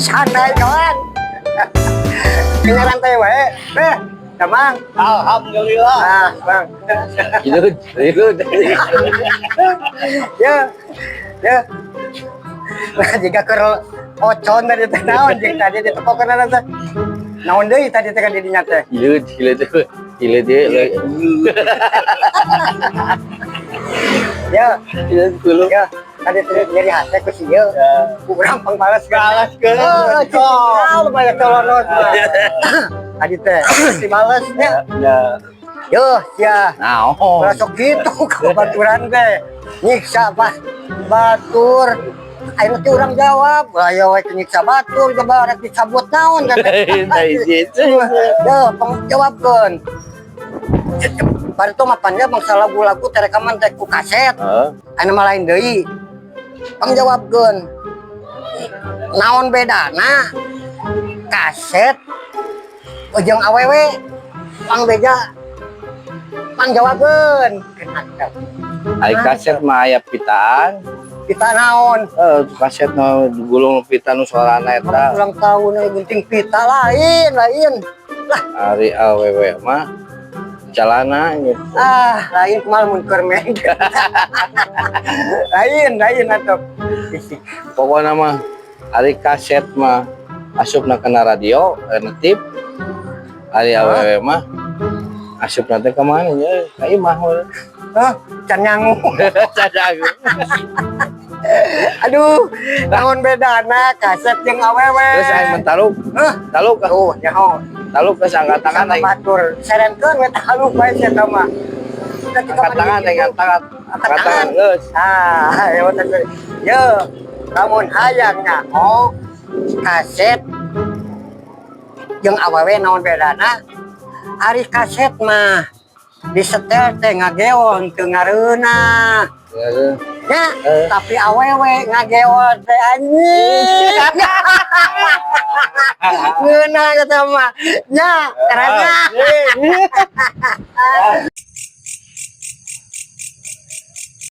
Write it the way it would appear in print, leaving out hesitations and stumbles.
santai kawan. Kenyang teh wae. Damang. Alhamdulillah. Ah, Bang. Hilut. Ya. Ya. Nah, jika keur ocon tadi teh naon jeung tadi ditepokeun teh. Naon deui tadi teh ka didinya teh? Hilut. Ya. Hilut dulu. Ya. Tadi teh nyeri hate ku si ieu. Urang pangbalas Balaskeun. Oh, banyak colonos. Tadi teh dibales Ya. Yo, ya. Naon? Masuk gitu ke baturan teh. Nyiksa batur. Ayo teh urang jawab, ayo we nyiksa batur, coba rek dicabut naon kan. Yo, jawabkeun. Bari tong mapannya bangsa lagu-lagu teh rekaman teh ku kaset. Anu mah lain deui. Pangjawabkeun. Naon bedana? Kaset jeung awewe pangbeja pangjawabkeun. Ai kaset mah aya pitaan. Pita naon? Kaset mah gulung pita nu suarana eta. Ulang tahun euy gunting pita lain. Lah, Ari awewe mah calana gitu. lain kumaha mun keur men. Lain atuh. Pokoknya mah ari kaset mah asupna kena radio tip. Ari awewe mah asupna teh ka mana nya? Ka imah we. Can nyangu. Cadagu. Aduh, naon bedana kaset jeung awewe. Terus aing mentaluk. Taluk ka. Tuh, nyaho. Taluk geus angkat tangan aing. Batur. Serenkeun we taluk bae sia tah mah. Angkat tangan dengan tangan. Angkat tangan geus. Ya teh. Yo, lamun hayang nyaho kaset jeung awewe naon bedana? Ari kaset mah disetel teh ngageon teu ngareuna. Ya, tapi awewe ngageon teh anjing. Ngeuna eta mah. Ya, karena